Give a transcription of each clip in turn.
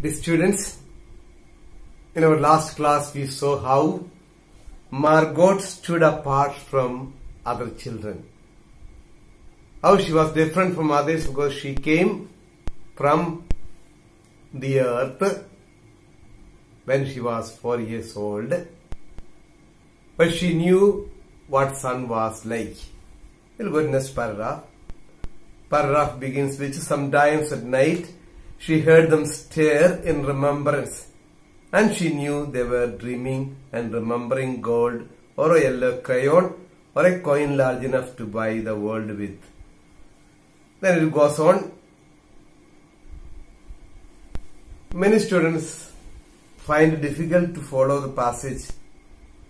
Dear students, in our last class we saw how Margot stood apart from other children. How she was different from others because she came from the earth when she was 4 years old. But she knew what sun was like. We'll go to the next paragraph. Paragraph begins with, sometimes at night she heard them stare in remembrance, and she knew they were dreaming and remembering gold or a yellow crayon or a coin large enough to buy the world with. Then it goes on. Many students find it difficult to follow the passage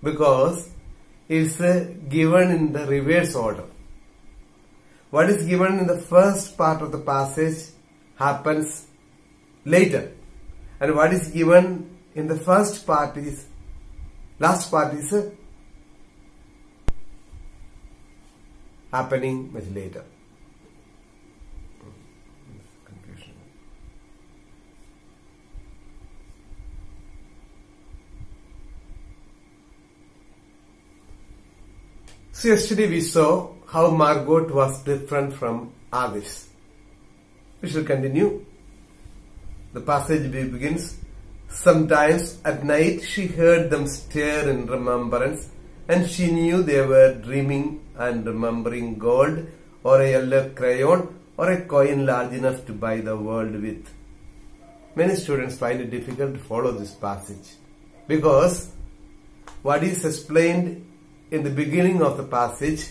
because it's given in the reverse order. What is given in the first part of the passage happens later, and what is given in the first part is, last part is happening much later. Confusion. So yesterday we saw how Margot was different from others. We shall continue. The passage begins, sometimes at night she heard them stare in remembrance, and she knew they were dreaming and remembering gold or a yellow crayon or a coin large enough to buy the world with. Many students find it difficult to follow this passage because what is explained in the beginning of the passage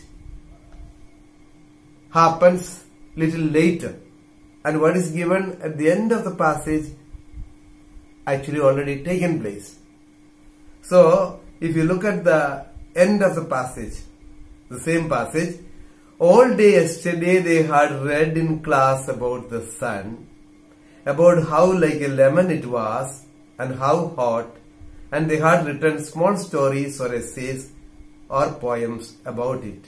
happens little later, and what is given at the end of the passage actually already taken place. So if you look at the end of the passage, the same passage, all day yesterday they had read in class about the sun, about how like a lemon it was and how hot, and they had written small stories or essays or poems about it.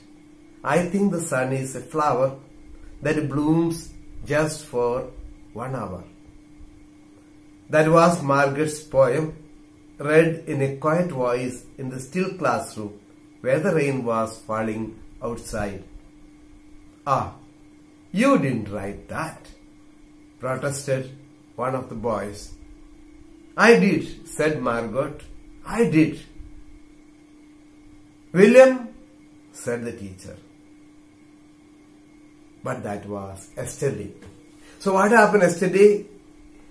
I think the sun is a flower that blooms just for 1 hour. That was Margaret's poem, read in a quiet voice in the still classroom where the rain was falling outside. Ah, you didn't write that, protested one of the boys. I did, said Margot. I did. William, said the teacher. But that was yesterday. So what happened yesterday?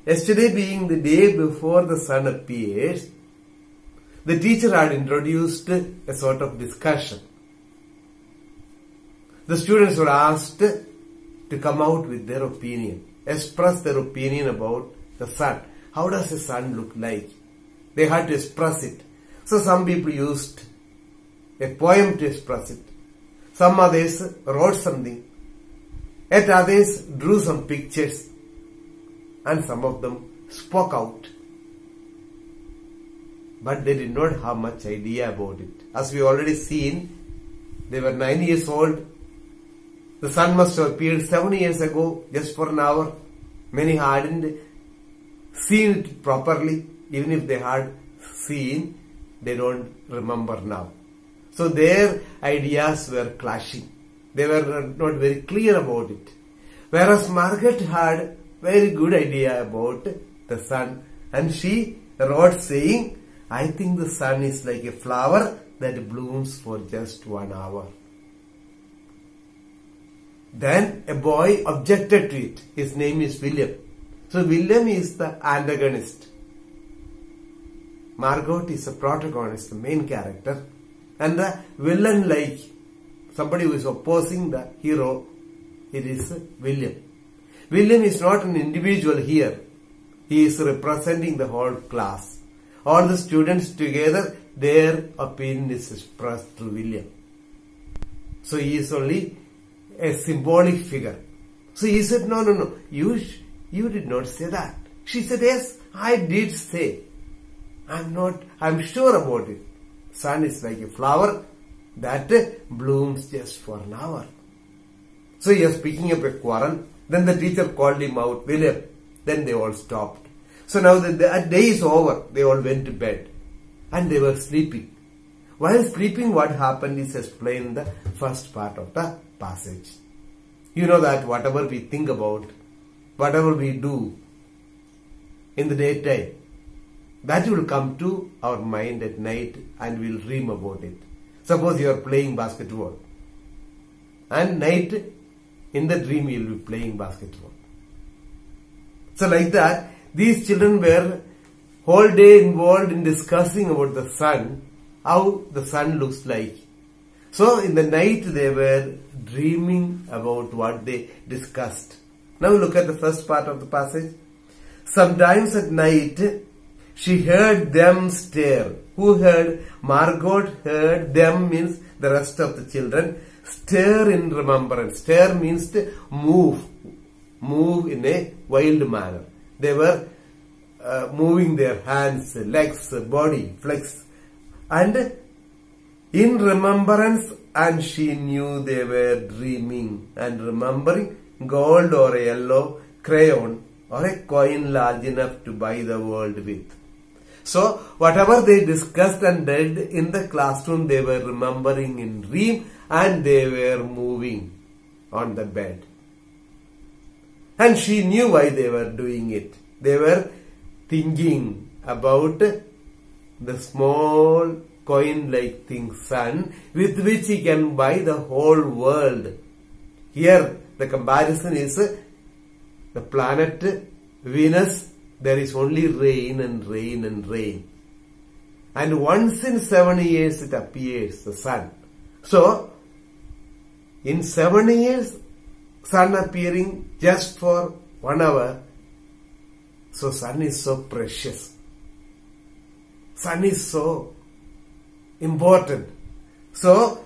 Yesterday being the day before the sun appears, the teacher had introduced a sort of discussion. The students were asked to come out with their opinion, express their opinion about the sun. How does the sun look like? They had to express it. So some people used a poem to express it. Some others wrote something. Yet others drew some pictures, and some of them spoke out. But they did not have much idea about it. As we already seen, they were 9 years old. The sun must have appeared 7 years ago, just for an hour. Many hadn't seen it properly. Even if they had seen, they don't remember now. So their ideas were clashing. They were not very clear about it. Whereas Margaret had very good idea about the sun, and she wrote saying, I think the sun is like a flower that blooms for just 1 hour. Then a boy objected to it. His name is William. So William is the antagonist. Margot is the protagonist, the main character, and the villain, like somebody who is opposing the hero, it is William. William is not an individual here. He is representing the whole class. All the students together, their opinion is expressed through William. So he is only a symbolic figure. So he said, no, you did not say that. She said, yes, I did say. I'm sure about it. Sun is like a flower that blooms just for an hour. So he was picking up a quarrel. Then the teacher called him out, William. Then they all stopped. So now the day is over. They all went to bed and they were sleeping. While sleeping, what happened is explained in the first part of the passage. You know that whatever we think about, whatever we do in the daytime, that will come to our mind at night and we'll dream about it. Suppose you are playing basketball and night in the dream you will be playing basketball. So like that, these children were whole day involved in discussing about the sun, how the sun looks like. So in the night they were dreaming about what they discussed. Now look at the first part of the passage. Sometimes at night she heard them stare. Who heard? Margot heard. Them means the rest of the children. Stare in remembrance. Stare means to move. Move in a wild manner. They were moving their hands, legs, body, flex. And in remembrance, and she knew they were dreaming and remembering gold or a yellow crayon or a coin large enough to buy the world with. So whatever they discussed and did in the classroom, they were remembering in dream and they were moving on the bed. And she knew why they were doing it. They were thinking about the small coin-like thing, sun, with which he can buy the whole world. Here the comparison is the planet Venus. There is only rain and rain and rain. And once in 7 years it appears, the sun. So, in 7 years, sun appearing just for 1 hour. So, sun is so precious. Sun is so important. So,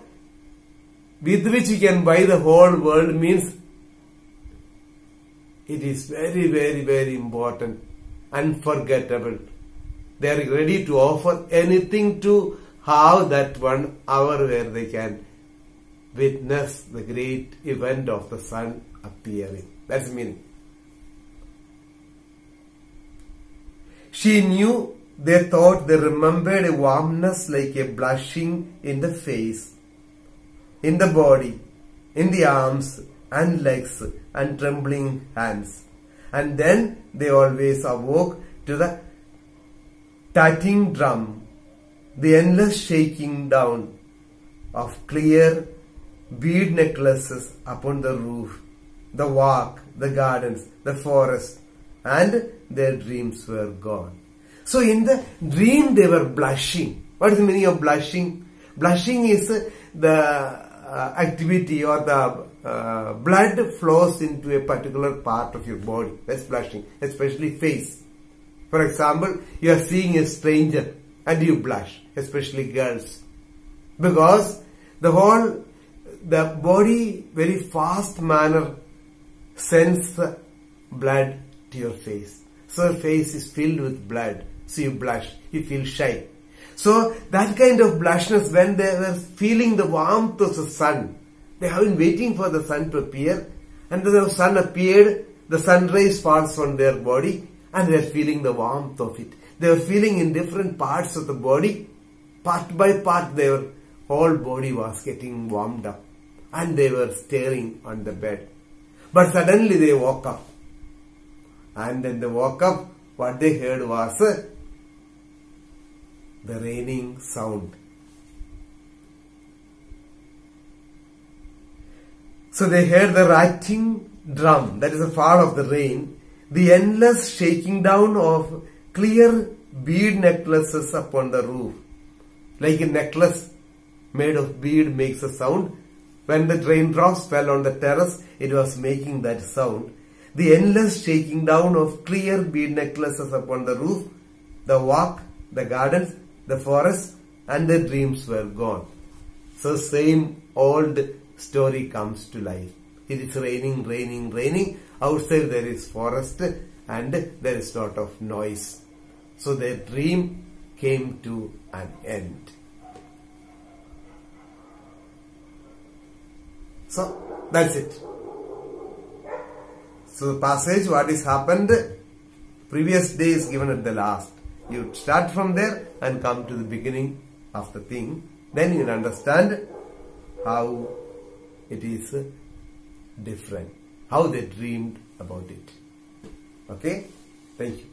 with which you can buy the whole world means it is very, very, very important. Unforgettable. They are ready to offer anything to have that 1 hour where they can witness the great event of the sun appearing. That's the meaning. She knew, they thought, they remembered a warmness like a blushing in the face, in the body, in the arms and legs and trembling hands. And then they always awoke to the tattling drum, the endless shaking down of clear bead necklaces upon the roof, the walk, the gardens, the forest, and their dreams were gone. So in the dream they were blushing. What is the meaning of blushing? Blushing is the activity or the blood flows into a particular part of your body. That's blushing, especially face. For example, you are seeing a stranger and you blush, especially girls. Because the body very fast manner sends the blood to your face. So your face is filled with blood. So you blush, you feel shy. So that kind of blushness, when they were feeling the warmth of the sun, they have been waiting for the sun to appear, and then the sun appeared, the sun rays falls on their body and they are feeling the warmth of it. They were feeling in different parts of the body, part by part their whole body was getting warmed up and they were staring on the bed. But suddenly they woke up, and then they woke up, what they heard was the raining sound. So they heard the rattling drum, that is the fall of the rain, the endless shaking down of clear bead necklaces upon the roof. Like a necklace made of bead makes a sound. When the raindrops fell on the terrace, it was making that sound. The endless shaking down of clear bead necklaces upon the roof, the walk, the gardens, the forest, and the dreams were gone. So same old story comes to life. It is raining, raining, raining. Outside there is forest and there is lot of noise. So their dream came to an end. So that's it. So the passage, what is happened? previous day is given at the last. You start from there and come to the beginning of the thing. Then you will understand how it is different, how they dreamed about it. Okay? Thank you.